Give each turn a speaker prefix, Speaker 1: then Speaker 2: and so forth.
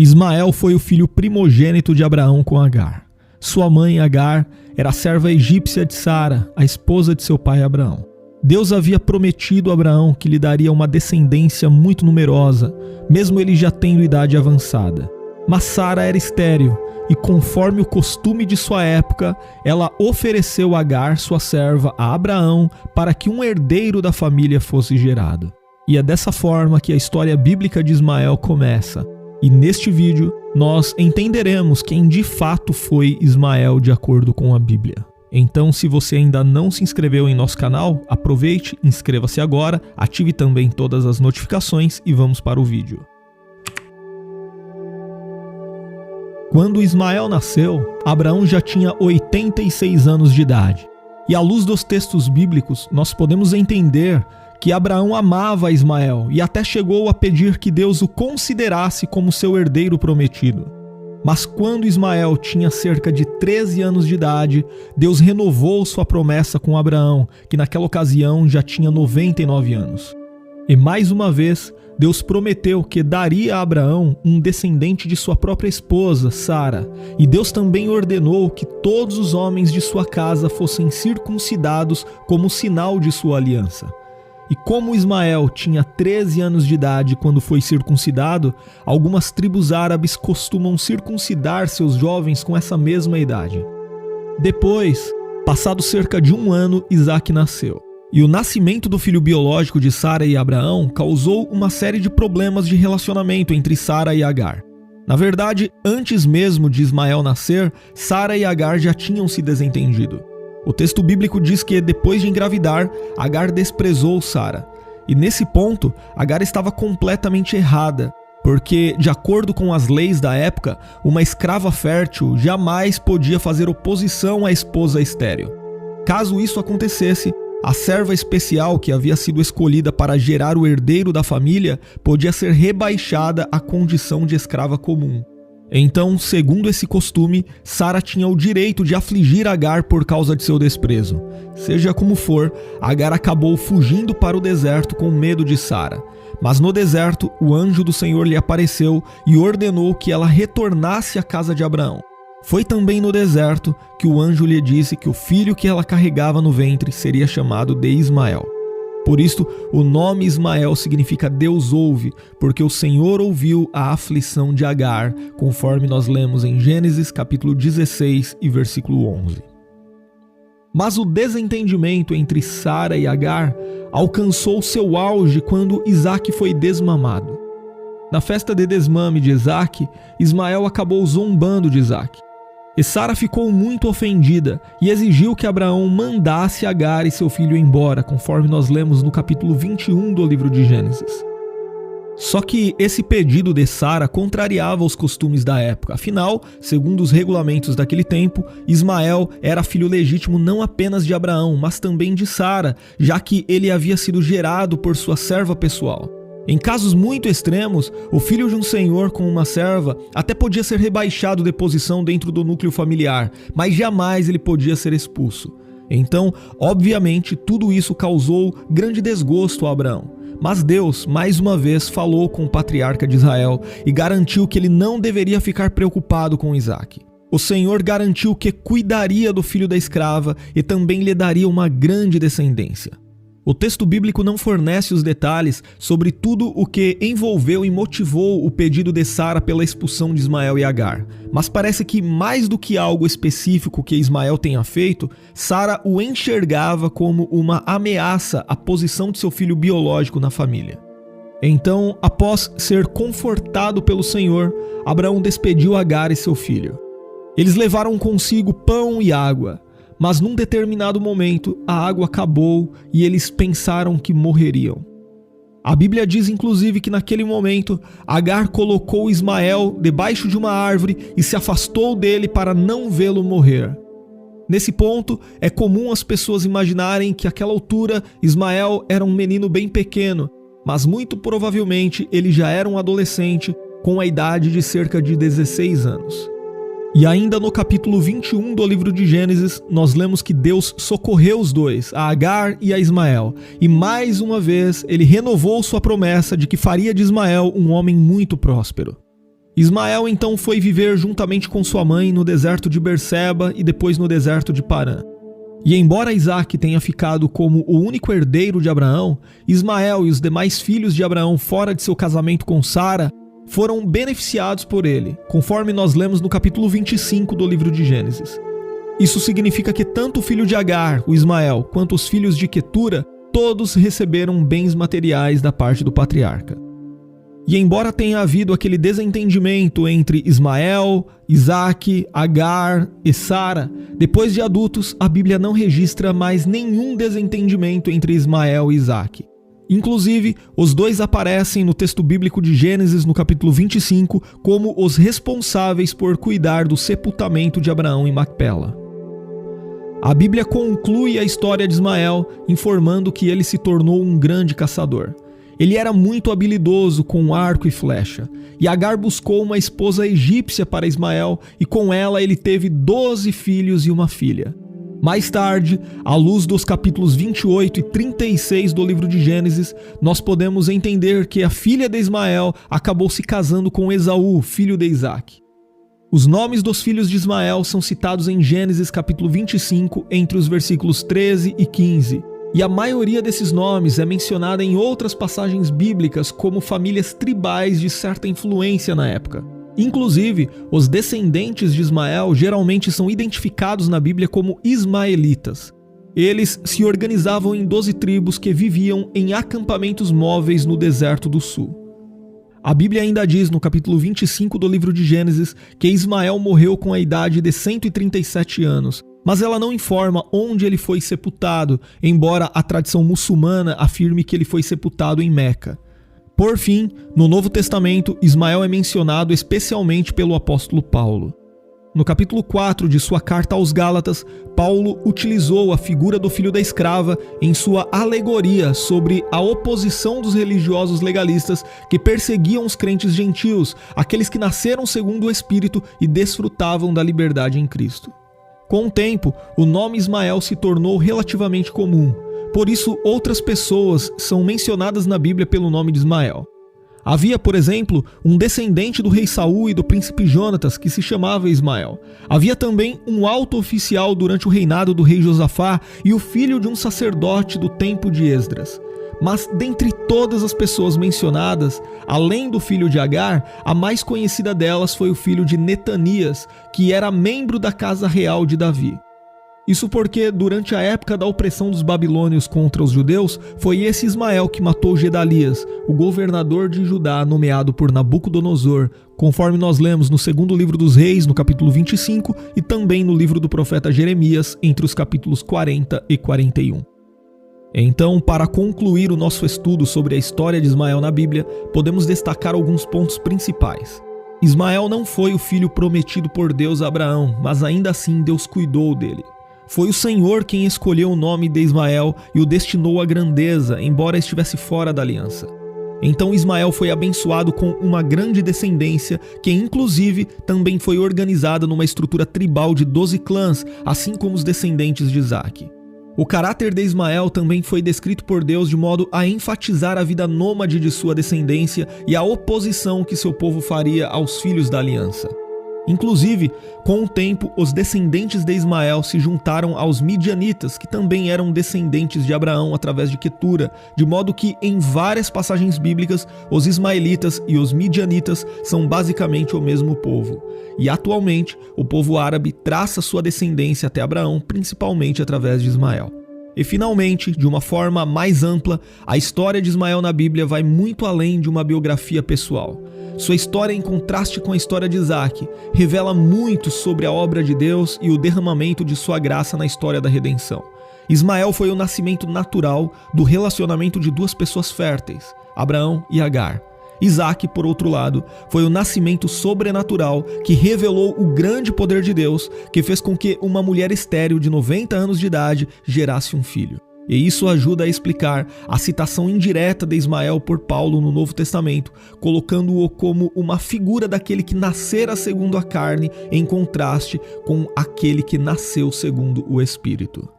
Speaker 1: Ismael foi o filho primogênito de Abraão com Agar. Sua mãe, Agar, era a serva egípcia de Sara, a esposa de seu pai Abraão. Deus havia prometido a Abraão que lhe daria uma descendência muito numerosa, mesmo ele já tendo idade avançada. Mas Sara era estéril, e conforme o costume de sua época, ela ofereceu Agar, sua serva, a Abraão para que um herdeiro da família fosse gerado. E é dessa forma que a história bíblica de Ismael começa. E neste vídeo, nós entenderemos quem de fato foi Ismael de acordo com a Bíblia. Então, se você ainda não se inscreveu em nosso canal, aproveite, inscreva-se agora, ative também todas as notificações e vamos para o vídeo. Quando Ismael nasceu, Abraão já tinha 86 anos de idade. E à luz dos textos bíblicos, nós podemos entender que Abraão amava Ismael e até chegou a pedir que Deus o considerasse como seu herdeiro prometido. Mas quando Ismael tinha cerca de 13 anos de idade, Deus renovou sua promessa com Abraão, que naquela ocasião já tinha 99 anos. E mais uma vez, Deus prometeu que daria a Abraão um descendente de sua própria esposa, Sara. E Deus também ordenou que todos os homens de sua casa fossem circuncidados como sinal de sua aliança. E como Ismael tinha 13 anos de idade quando foi circuncidado, algumas tribos árabes costumam circuncidar seus jovens com essa mesma idade. Depois, passado cerca de um ano, Isaque nasceu. E o nascimento do filho biológico de Sara e Abraão causou uma série de problemas de relacionamento entre Sara e Agar. Na verdade, antes mesmo de Ismael nascer, Sara e Agar já tinham se desentendido. O texto bíblico diz que, depois de engravidar, Agar desprezou Sara. E nesse ponto, Agar estava completamente errada, porque, de acordo com as leis da época, uma escrava fértil jamais podia fazer oposição à esposa estéril. Caso isso acontecesse, a serva especial que havia sido escolhida para gerar o herdeiro da família podia ser rebaixada à condição de escrava comum. Então, segundo esse costume, Sara tinha o direito de afligir Agar por causa de seu desprezo. Seja como for, Agar acabou fugindo para o deserto com medo de Sara. Mas no deserto, o anjo do Senhor lhe apareceu e ordenou que ela retornasse à casa de Abraão. Foi também no deserto que o anjo lhe disse que o filho que ela carregava no ventre seria chamado de Ismael. Por isso, o nome Ismael significa Deus ouve, porque o Senhor ouviu a aflição de Agar, conforme nós lemos em Gênesis capítulo 16 e versículo 11. Mas o desentendimento entre Sara e Agar alcançou seu auge quando Isaque foi desmamado. Na festa de desmame de Isaque, Ismael acabou zombando de Isaque. E Sara ficou muito ofendida e exigiu que Abraão mandasse Agar e seu filho embora, conforme nós lemos no capítulo 21 do livro de Gênesis. Só que esse pedido de Sara contrariava os costumes da época. Afinal, segundo os regulamentos daquele tempo, Ismael era filho legítimo não apenas de Abraão, mas também de Sara, já que ele havia sido gerado por sua serva pessoal. Em casos muito extremos, o filho de um senhor com uma serva até podia ser rebaixado de posição dentro do núcleo familiar, mas jamais ele podia ser expulso. Então, obviamente, tudo isso causou grande desgosto a Abraão. Mas Deus, mais uma vez, falou com o patriarca de Israel e garantiu que ele não deveria ficar preocupado com Isaque. O Senhor garantiu que cuidaria do filho da escrava e também lhe daria uma grande descendência. O texto bíblico não fornece os detalhes sobre tudo o que envolveu e motivou o pedido de Sara pela expulsão de Ismael e Agar, mas parece que mais do que algo específico que Ismael tenha feito, Sara o enxergava como uma ameaça à posição de seu filho biológico na família. Então, após ser confortado pelo Senhor, Abraão despediu Agar e seu filho. Eles levaram consigo pão e água. Mas num determinado momento, a água acabou e eles pensaram que morreriam. A Bíblia diz inclusive que naquele momento, Agar colocou Ismael debaixo de uma árvore e se afastou dele para não vê-lo morrer. Nesse ponto, é comum as pessoas imaginarem que àquela altura Ismael era um menino bem pequeno, mas muito provavelmente ele já era um adolescente com a idade de cerca de 16 anos. E ainda no capítulo 21 do livro de Gênesis, nós lemos que Deus socorreu os dois, a Agar e a Ismael. E mais uma vez, ele renovou sua promessa de que faria de Ismael um homem muito próspero. Ismael então foi viver juntamente com sua mãe no deserto de Berseba e depois no deserto de Parã. E embora Isaque tenha ficado como o único herdeiro de Abraão, Ismael e os demais filhos de Abraão fora de seu casamento com Sara foram beneficiados por ele, conforme nós lemos no capítulo 25 do livro de Gênesis. Isso significa que tanto o filho de Agar, o Ismael, quanto os filhos de Quetura, todos receberam bens materiais da parte do patriarca. E embora tenha havido aquele desentendimento entre Ismael, Isaque, Agar e Sara, depois de adultos, a Bíblia não registra mais nenhum desentendimento entre Ismael e Isaque. Inclusive, os dois aparecem no texto bíblico de Gênesis, no capítulo 25, como os responsáveis por cuidar do sepultamento de Abraão em Macpela. A Bíblia conclui a história de Ismael, informando que ele se tornou um grande caçador. Ele era muito habilidoso com arco e flecha, e Agar buscou uma esposa egípcia para Ismael, e com ela ele teve 12 filhos e uma filha. Mais tarde, à luz dos capítulos 28 e 36 do livro de Gênesis, nós podemos entender que a filha de Ismael acabou se casando com Esaú, filho de Isaque. Os nomes dos filhos de Ismael são citados em Gênesis capítulo 25, entre os versículos 13 e 15. E a maioria desses nomes é mencionada em outras passagens bíblicas como famílias tribais de certa influência na época. Inclusive, os descendentes de Ismael geralmente são identificados na Bíblia como ismaelitas. Eles se organizavam em 12 tribos que viviam em acampamentos móveis no deserto do sul. A Bíblia ainda diz no capítulo 25 do livro de Gênesis que Ismael morreu com a idade de 137 anos, mas ela não informa onde ele foi sepultado, embora a tradição muçulmana afirme que ele foi sepultado em Meca. Por fim, no Novo Testamento, Ismael é mencionado especialmente pelo apóstolo Paulo. No capítulo 4 de sua carta aos Gálatas, Paulo utilizou a figura do filho da escrava em sua alegoria sobre a oposição dos religiosos legalistas que perseguiam os crentes gentios, aqueles que nasceram segundo o Espírito e desfrutavam da liberdade em Cristo. Com o tempo, o nome Ismael se tornou relativamente comum. Por isso, outras pessoas são mencionadas na Bíblia pelo nome de Ismael. Havia, por exemplo, um descendente do rei Saul e do príncipe Jonatas que se chamava Ismael. Havia também um alto oficial durante o reinado do rei Josafá e o filho de um sacerdote do tempo de Esdras. Mas dentre todas as pessoas mencionadas, além do filho de Agar, a mais conhecida delas foi o filho de Netanias, que era membro da casa real de Davi. Isso porque, durante a época da opressão dos babilônios contra os judeus, foi esse Ismael que matou Gedalias, o governador de Judá nomeado por Nabucodonosor, conforme nós lemos no segundo livro dos Reis, no capítulo 25, e também no livro do profeta Jeremias, entre os capítulos 40 e 41. Então, para concluir o nosso estudo sobre a história de Ismael na Bíblia, podemos destacar alguns pontos principais. Ismael não foi o filho prometido por Deus a Abraão, mas ainda assim Deus cuidou dele. Foi o Senhor quem escolheu o nome de Ismael e o destinou à grandeza, embora estivesse fora da aliança. Então Ismael foi abençoado com uma grande descendência, que inclusive também foi organizada numa estrutura tribal de 12 clãs, assim como os descendentes de Isaque. O caráter de Ismael também foi descrito por Deus de modo a enfatizar a vida nômade de sua descendência e a oposição que seu povo faria aos filhos da aliança. Inclusive, com o tempo, os descendentes de Ismael se juntaram aos midianitas, que também eram descendentes de Abraão através de Quetura, de modo que, em várias passagens bíblicas, os ismaelitas e os midianitas são basicamente o mesmo povo. E atualmente, o povo árabe traça sua descendência até Abraão, principalmente através de Ismael. E finalmente, de uma forma mais ampla, a história de Ismael na Bíblia vai muito além de uma biografia pessoal. Sua história, em contraste com a história de Isaque, revela muito sobre a obra de Deus e o derramamento de sua graça na história da redenção. Ismael foi o nascimento natural do relacionamento de duas pessoas férteis, Abraão e Agar. Isaque, por outro lado, foi o nascimento sobrenatural que revelou o grande poder de Deus, que fez com que uma mulher estéril de 90 anos de idade gerasse um filho. E isso ajuda a explicar a citação indireta de Ismael por Paulo no Novo Testamento, colocando-o como uma figura daquele que nascera segundo a carne, em contraste com aquele que nasceu segundo o Espírito.